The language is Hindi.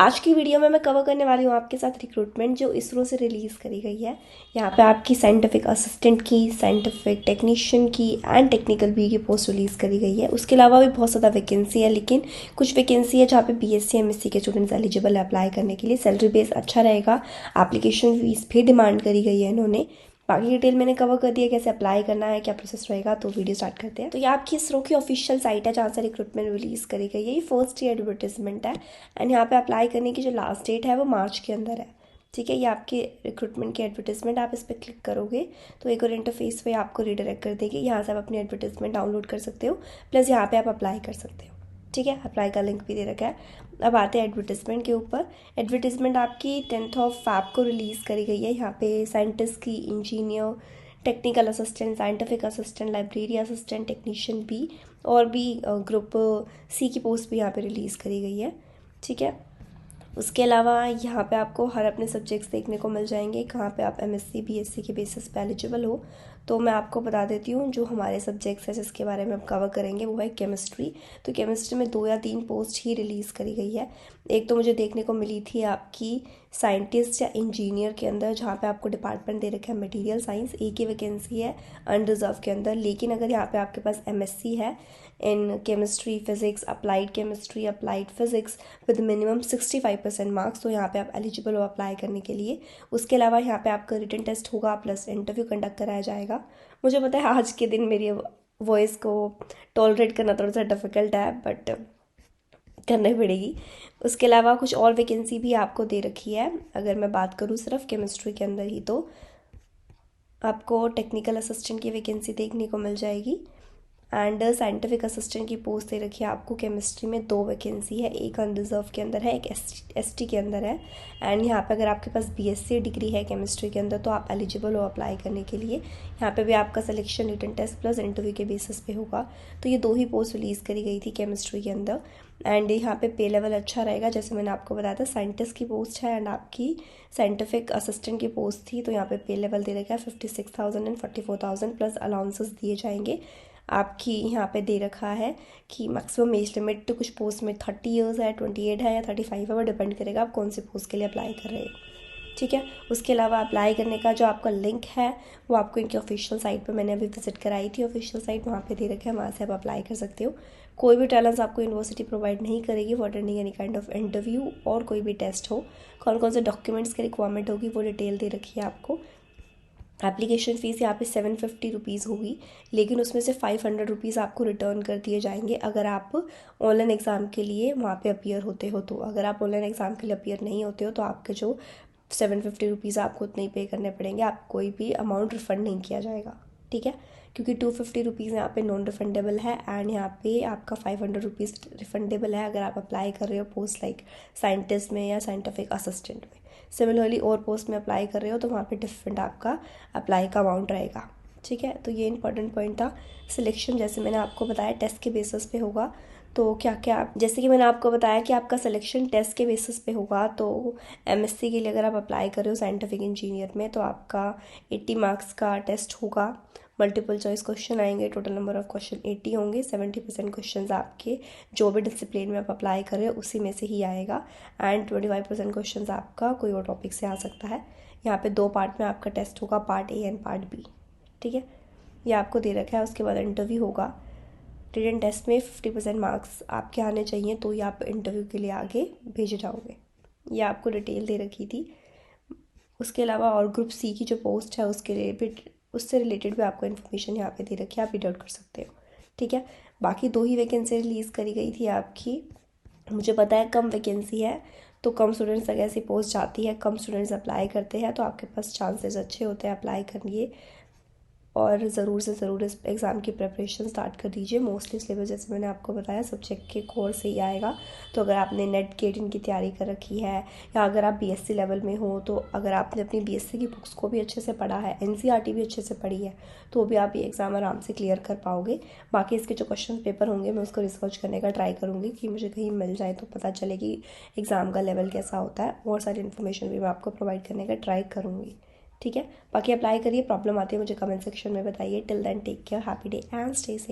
आज की वीडियो में मैं कवर करने वाली हूँ आपके साथ रिक्रूटमेंट जो इसरो से रिलीज़ करी गई है। यहाँ पे आपकी साइंटिफिक असिस्टेंट की, साइंटिफिक टेक्नीशियन की एंड टेक्निकल बी की पोस्ट रिलीज़ करी गई है। उसके अलावा भी बहुत ज़्यादा वैकेंसी है, लेकिन कुछ वैकेंसी है जहाँ पे बीएससी एमएससी के स्टूडेंट्स एलिजिबल है अप्लाई करने के लिए। सैलरी बेस अच्छा रहेगा, एप्लीकेशन फीस भी डिमांड करी गई है इन्होंने। बाकी डिटेल मैंने कवर कर दिया, कैसे अप्लाई करना है, क्या प्रोसेस रहेगा। तो वीडियो स्टार्ट करते हैं। तो ये आपकी इसरो की ऑफिशियल साइट है जहाँ से रिक्रूटमेंट रिलीज़ करी गई है। ये फर्स्ट ईयर एडवर्टीजमेंट है एंड यहाँ पे अप्लाई करने की जो लास्ट डेट है वो मार्च के अंदर है। ठीक है, ये आपके रिक्रूटमेंट की एडवर्टीजमेंट, आप इस पर क्लिक करोगे तो एक और इंटरफेस पे आपको रीडायरेक्ट कर देगी। यहाँ से आप अपनी एडवर्टीजमेंट डाउनलोड कर सकते हो, प्लस यहाँ पे आप अप्लाई कर सकते हो। ठीक है, अप्लाई का लिंक भी दे रखा है। अब आते हैं एडवर्टीजमेंट के ऊपर। एडवर्टीजमेंट आपकी 10 फैब को रिलीज़ करी गई है। यहाँ पे साइंटिस्ट की, engineer, technical assistant, scientific assistant, library assistant, technician भी और भी ग्रुप सी की पोस्ट भी यहाँ पे रिलीज़ करी गई है। ठीक है, उसके अलावा यहाँ पे आपको हर अपने सब्जेक्ट्स देखने को मिल जाएंगे, कहाँ पे आप एमएससी बीएससी के बेसिस पे एलिजिबल हो। तो मैं आपको बता देती हूँ जो हमारे सब्जेक्ट्स हैं जिसके बारे में हम कवर करेंगे वो है केमिस्ट्री। तो केमिस्ट्री में 2 या 3 पोस्ट ही रिलीज़ करी गई है। एक तो मुझे देखने को मिली थी आपकी साइंटिस्ट या इंजीनियर के अंदर, जहाँ पे आपको डिपार्टमेंट दे रखा है मटेरियल साइंस, एक ही वैकेंसी है अनरिजर्व के अंदर। लेकिन अगर यहाँ पे आपके पास एमएससी है in chemistry, physics, applied chemistry, applied physics with minimum 65% marks, तो यहाँ पे आप एलिजिबल हो अप्लाई करने के लिए। उसके अलावा यहाँ पे आपका रिटन टेस्ट होगा प्लस इंटरव्यू कंडक्ट कराया जाएगा। मुझे पता है आज के दिन मेरी वॉइस को टॉलरेट करना थोड़ा सा डिफिकल्ट है, बट करनी पड़ेगी। उसके अलावा कुछ और वैकेंसी भी आपको दे रखी है। अगर मैं बात करूँ सिर्फ केमिस्ट्री के अंदर ही, तो आपको टेक्निकल असिस्टेंट की वैकेंसी देखने को मिल जाएगी एंड साइंटिफिक असिस्टेंट की पोस्ट दे रखी है आपको केमिस्ट्री में। 2 वैकेंसी है, एक अनरिजर्व के अंदर है, एक एसटी के अंदर है। एंड यहाँ पे अगर आपके पास बीएससी डिग्री है केमिस्ट्री के अंदर तो आप एलिजिबल हो अप्लाई करने के लिए। यहाँ पे भी आपका selection written test plus interview के बेसिस पे होगा। तो ये 2 ही पोस्ट रिलीज़ करी गई थी केमिस्ट्री के अंदर। एंड यहाँ पे पे लेवल अच्छा रहेगा, जैसे मैंने आपको बताया था साइंटिस्ट की पोस्ट है एंड आपकी साइंटिफिक असिस्टेंट की पोस्ट थी। तो यहाँ पे पे लेवल दे रखा है 56,000 एंड 44,000 प्लस अलाउंसेस दिए जाएंगे। आपकी यहाँ पे दे रखा है कि मैक्सिमम एज लिमिट तो कुछ पोस्ट में 30 ईयर्स है, 28 है या 35 है, वो डिपेंड करेगा आप कौन से पोस्ट के लिए अप्लाई कर रहे हो। ठीक है, उसके अलावा अप्लाई करने का जो आपका लिंक है वो आपको इनकी ऑफिशियल साइट पे मैंने अभी विजिट कराई थी, ऑफिशियल साइट वहाँ पे दे रखे हैं, वहाँ से आप अप्लाई कर सकते हो। कोई भी टैलेंट्स आपको यूनिवर्सिटी प्रोवाइड नहीं करेगी for attending any kind of interview और कोई भी टेस्ट हो। कौन कौन से डॉक्यूमेंट्स की रिक्वायरमेंट होगी वो डिटेल दे रखी है आपको। एप्लीकेशन फ़ीस यहाँ पे 750 रुपीज़ होगी, लेकिन उसमें से 500 रुपीज़ आपको रिटर्न कर दिए जाएंगे अगर आप ऑनलाइन एग्ज़ाम के लिए वहाँ पे अपीयर होते हो। तो अगर आप ऑनलाइन एग्ज़ाम के लिए अपीयर नहीं होते हो तो आपके जो 750 रुपीज़ आपको उतने ही पे करने पड़ेंगे, आप कोई भी अमाउंट रिफ़ंड नहीं किया जाएगा। ठीक है, क्योंकि 250 रुपीज़ यहाँ पे नॉन रिफंडेबल है एंड यहाँ पे आपका 500 रुपीज़ रिफंडेबल है अगर आप अप्लाई कर रहे हो पोस्ट लाइक साइंटिस्ट में या साइंटिफिक असिस्टेंट में। सिमिलरली और पोस्ट में अप्लाई कर रहे हो तो वहाँ पे डिफरेंट आपका अप्लाई का अमाउंट रहेगा। ठीक है, तो ये इंपॉर्टेंट पॉइंट था। सिलेक्शन जैसे मैंने आपको बताया टेस्ट के बेसिस पे होगा। तो क्या क्या, जैसे कि मैंने आपको बताया कि आपका सिलेक्शन टेस्ट के बेसिस पे होगा। तो एमएससी के लिए अगर आप अप्लाई कर रहे हो साइंटिफिक इंजीनियर में तो आपका 80 मार्क्स का टेस्ट होगा। मल्टीपल चॉइस क्वेश्चन आएंगे, टोटल नंबर ऑफ क्वेश्चन 80 होंगे। 70% क्वेश्चन आपके जो भी डिसिप्लिन में आप अप्लाई कर रहे हो उसी में से ही आएगा एंड 25% क्वेश्चन आपका कोई और टॉपिक से आ सकता है। यहाँ पे 2 पार्ट में आपका टेस्ट होगा, part A and part B. ठीक है, ये आपको दे रखा है। उसके बाद इंटरव्यू होगा। रिटन टेस्ट में 50% मार्क्स आपके आने चाहिए तो ये आप इंटरव्यू के लिए आगे भेजे जाओगे। ये आपको डिटेल दे रखी थी। उसके अलावा और ग्रुप सी की जो पोस्ट है उसके लिए भी, उससे रिलेटेड भी आपको इन्फॉर्मेशन यहाँ पे दे रखी है, आप रीड आउट कर सकते हो। ठीक है, बाकी 2 ही वैकेंसी रिलीज़ करी गई थी आपकी। मुझे पता है कम वैकेंसी है तो कम स्टूडेंट्स अगर ऐसी पोस्ट जाती है, कम स्टूडेंट्स अप्लाई करते हैं तो आपके पास चांसेस अच्छे होते हैं अप्लाई करिए और ज़रूर से ज़रूर इस एग्ज़ाम की प्रिपरेशन स्टार्ट कर दीजिए। मोस्टली सिलेबस जैसे मैंने आपको बताया सब्जेक्ट के कोर से ही आएगा। तो अगर आपने नेट गेट इनकी तैयारी कर रखी है या अगर आप बीएससी लेवल में हो तो अगर आपने अपनी बीएससी की बुक्स को भी अच्छे से पढ़ा है, एनसीईआरटी भी अच्छे से पढ़ी है, तो भी आप ये एग्ज़ाम आराम से क्लियर कर पाओगे। बाकी इसके जो क्वेश्चन पेपर होंगे मैं उसको रिसर्च करने का ट्राई करूँगी कि मुझे कहीं मिल जाए तो पता चले कि एग्ज़ाम का लेवल कैसा होता है। और सारी इन्फॉर्मेशन भी मैं आपको प्रोवाइड करने का ट्राई करूँगी। ठीक है, बाकी अप्लाई करिए। प्रॉब्लम आती है मुझे कमेंट सेक्शन में बताइए। Till then take care, happy day and stay safe.